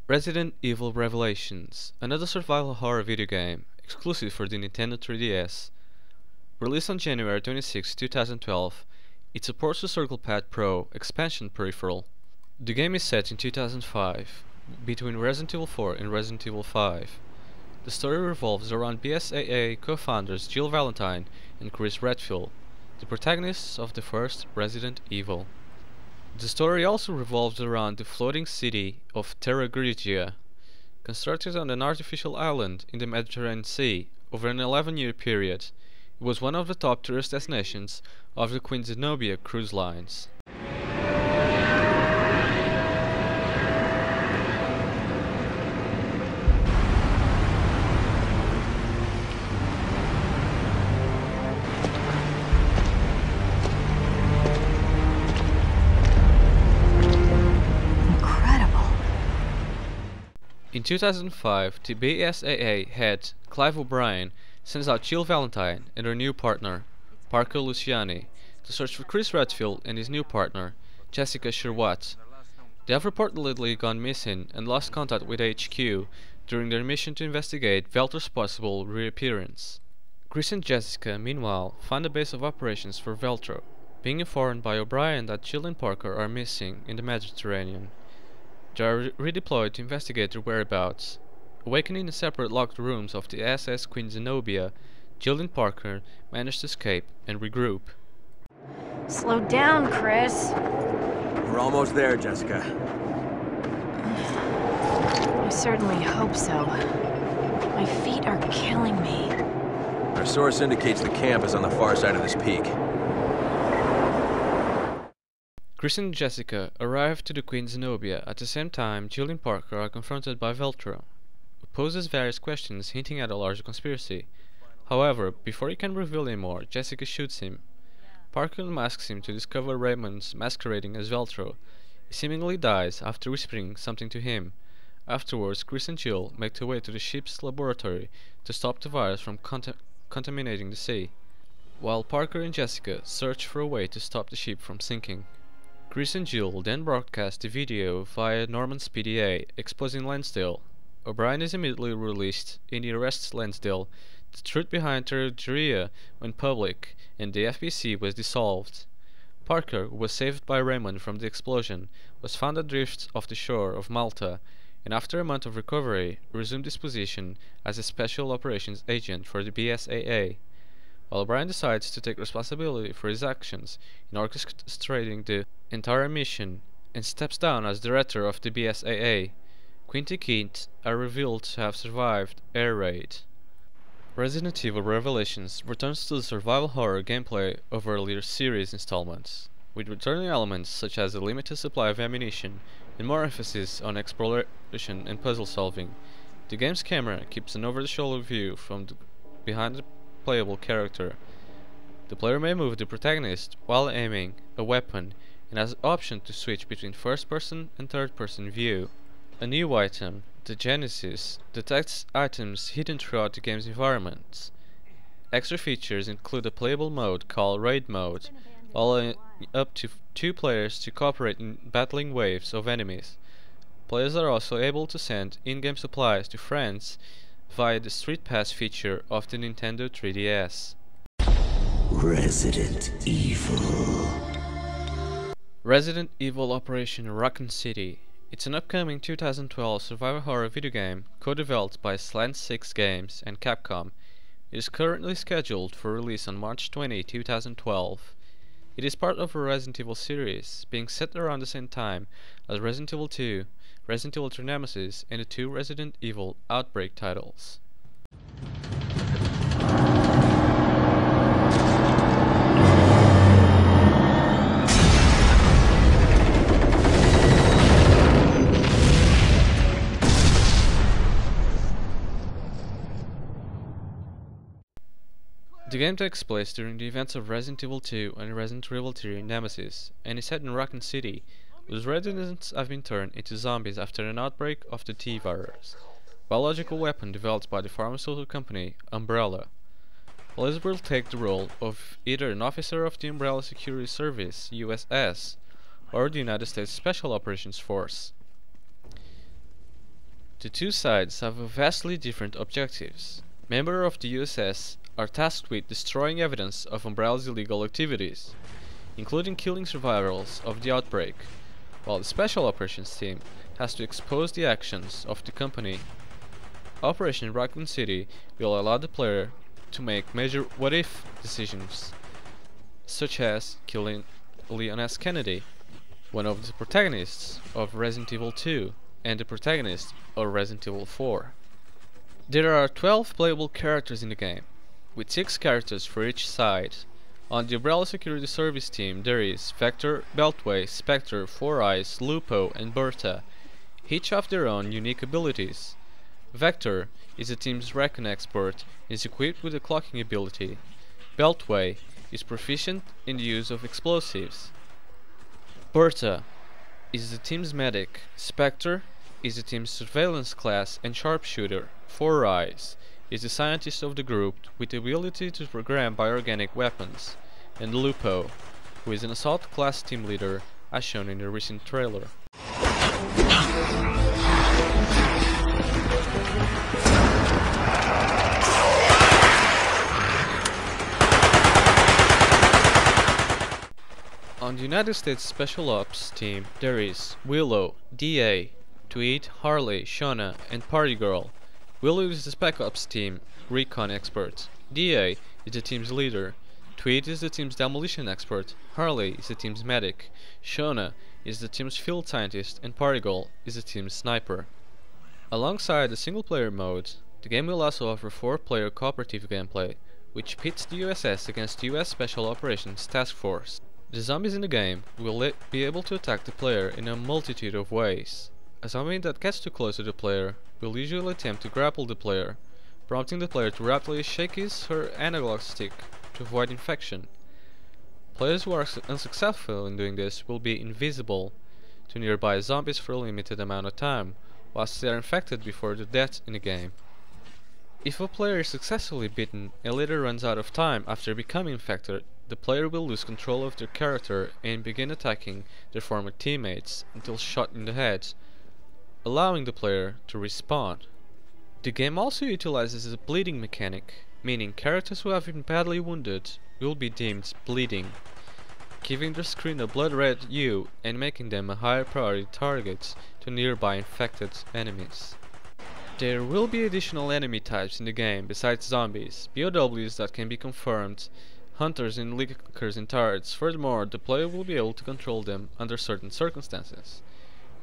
Resident Evil Revelations, another survival horror video game, exclusive for the Nintendo 3DS. Released on January 26, 2012, it supports the Circle Pad Pro expansion peripheral. The game is set in 2005, between Resident Evil 4 and Resident Evil 5. The story revolves around BSAA co-founders Jill Valentine and Chris Redfield, the protagonists of the first Resident Evil. The story also revolves around the floating city of Terra Grigia, constructed on an artificial island in the Mediterranean Sea over an 11-year period. It was one of the top tourist destinations of the Queen Zenobia cruise lines. In 2005, the BSAA head, Clive O'Brien, sends out Jill Valentine and her new partner, Parker Luciani, to search for Chris Redfield and his new partner, Jessica Sherwatt. They have reportedly gone missing and lost contact with HQ during their mission to investigate Veltra's possible reappearance. Chris and Jessica, meanwhile, find a base of operations for Veltra, being informed by O'Brien that Jill and Parker are missing in the Mediterranean. They are redeployed to investigate their whereabouts. Awakening in separate locked rooms of the SS Queen Zenobia, Jill and Parker manage to escape and regroup. Slow down, Chris. We're almost there, Jessica. I certainly hope so. My feet are killing me. Our source indicates the camp is on the far side of this peak. Chris and Jessica arrive to the Queen Zenobia at the same time Jill and Parker are confronted by Veltra, who poses various questions hinting at a larger conspiracy. However, before he can reveal any more, Jessica shoots him. Parker unmasks him to discover Raymond's masquerading as Veltra. He seemingly dies after whispering something to him. Afterwards, Chris and Jill make their way to the ship's laboratory to stop the virus from contaminating the sea, while Parker and Jessica search for a way to stop the ship from sinking. Chris and Jill then broadcast the video via Norman's PDA, exposing Lansdale. O'Brien is immediately released and he arrests Lansdale. The truth behind Terra went public, and the FBC was dissolved. Parker, who was saved by Raymond from the explosion, was found adrift off the shore of Malta, and after a month of recovery, resumed his position as a special operations agent for the BSAA. While O'Brien decides to take responsibility for his actions in orchestrating the entire mission and steps down as director of the BSAA, Quinty Keith are revealed to have survived air raid. Resident Evil Revelations returns to the survival horror gameplay of earlier series installments, with returning elements such as a limited supply of ammunition and more emphasis on exploration and puzzle solving. The game's camera keeps an over-the-shoulder view from behind the playable character. The player may move the protagonist while aiming a weapon and has the option to switch between first-person and third-person view. A new item, the Genesis, detects items hidden throughout the game's environments. Extra features include a playable mode called Raid Mode, allowing up to 2 players to cooperate in battling waves of enemies. Players are also able to send in-game supplies to friends via the Street Pass feature of the Nintendo 3DS. Resident Evil. Resident Evil Operation Raccoon City. It's an upcoming 2012 survival horror video game co-developed by Slant 6 Games and Capcom. It is currently scheduled for release on March 20, 2012. It is part of a Resident Evil series, being set around the same time as Resident Evil 2, Resident Evil 3 Nemesis, and the 2 Resident Evil Outbreak titles. The game takes place during the events of Resident Evil 2 and Resident Evil 3 Nemesis, and is set in Raccoon City, whose residents have been turned into zombies after an outbreak of the T-virus, biological weapon developed by the pharmaceutical company Umbrella. Players will take the role of either an officer of the Umbrella Security Service, USS, or the United States Special Operations Force. The two sides have vastly different objectives. Members of the USS are tasked with destroying evidence of Umbrella's illegal activities, including killing survivors of the outbreak, while the Special Operations Team has to expose the actions of the company. Operation Raccoon City will allow the player to make major what-if decisions, such as killing Leon S. Kennedy, one of the protagonists of Resident Evil 2 and the protagonist of Resident Evil 4. There are 12 playable characters in the game, with 6 characters for each side. On the Umbrella Security Service team there is Vector, Beltway, Spectre, Four Eyes, Lupo and Bertha. Each have their own unique abilities. Vector is the team's recon expert and is equipped with a clocking ability. Beltway is proficient in the use of explosives. Bertha is the team's medic. Spectre is the team's surveillance class and sharpshooter. Four Eyes is the scientist of the group with the ability to program bioorganic weapons. And Lupo, who is an assault class team leader as shown in the recent trailer. On the United States Special Ops team there is Willow, DA, Tweed, Harley, Shauna and Party Girl. Willow is the Spec Ops team recon expert. DA is the team's leader. Tweed is the team's demolition expert. Harley is the team's medic. Shauna is the team's field scientist and Party Girl is the team's sniper. Alongside the single player mode, the game will also offer 4-player cooperative gameplay, which pits the USS against the US Special Operations Task Force. The zombies in the game will be able to attack the player in a multitude of ways. A zombie that gets too close to the player will usually attempt to grapple the player, prompting the player to rapidly shake his/her analog stick to avoid infection. Players who are unsuccessful in doing this will be invisible to nearby zombies for a limited amount of time, whilst they are infected before their death in the game. If a player is successfully bitten and later runs out of time after becoming infected, the player will lose control of their character and begin attacking their former teammates until shot in the head, allowing the player to respawn. The game also utilizes a bleeding mechanic, meaning characters who have been badly wounded will be deemed bleeding, giving their screen a blood red hue and making them a higher priority target to nearby infected enemies. There will be additional enemy types in the game besides zombies, POWs that can be confirmed, hunters and leakers and turrets. Furthermore, the player will be able to control them under certain circumstances.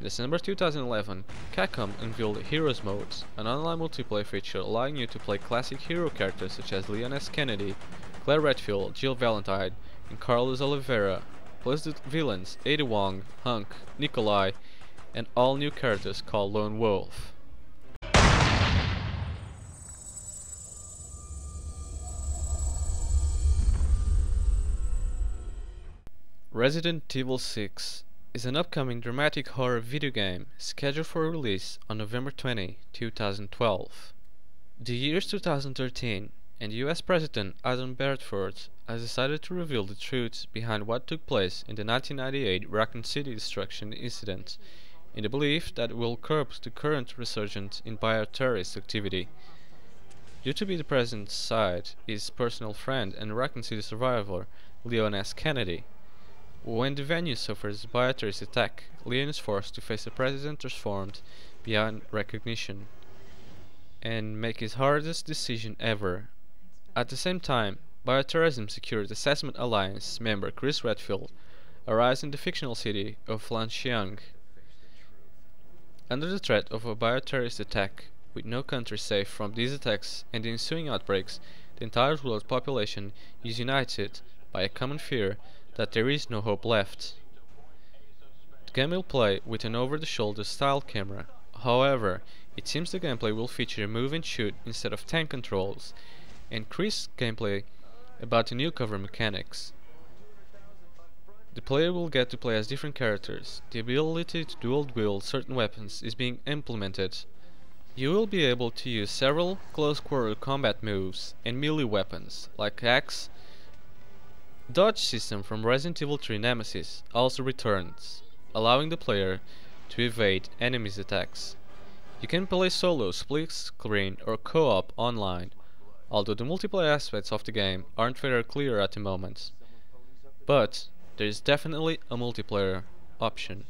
In December 2011, Capcom unveiled Heroes Mode, an online multiplayer feature allowing you to play classic hero characters such as Leon S. Kennedy, Claire Redfield, Jill Valentine, and Carlos Oliveira, plus the villains Ada Wong, Hunk, Nikolai, and all new characters called Lone Wolf. Resident Evil 6 is an upcoming dramatic horror video game scheduled for release on November 20, 2012. The year is 2013 and US President Adam Bedford has decided to reveal the truth behind what took place in the 1998 Raccoon City destruction incident, in the belief that it will curb the current resurgence in bioterrorist activity. Due to be the President's side, his personal friend and Raccoon City survivor, Leon S. Kennedy. When the venue suffers a bioterrorist attack, Leon is forced to face a president transformed beyond recognition and make his hardest decision ever. At the same time, Bioterrorism Security Assessment Alliance member Chris Redfield arrives in the fictional city of Lanxiang. Under the threat of a bioterrorist attack, with no country safe from these attacks and the ensuing outbreaks, the entire world's population is united by a common fear that there is no hope left. The game will play with an over-the-shoulder style camera. However, it seems the gameplay will feature a move and shoot instead of tank controls, and increased gameplay about the new cover mechanics. The player will get to play as different characters. The ability to dual wield certain weapons is being implemented. You will be able to use several close quarter combat moves and melee weapons like axe. Dodge system from Resident Evil 3 Nemesis also returns, allowing the player to evade enemies' attacks. You can play solo, split screen or co-op online, although the multiplayer aspects of the game aren't very clear at the moment. But there is definitely a multiplayer option.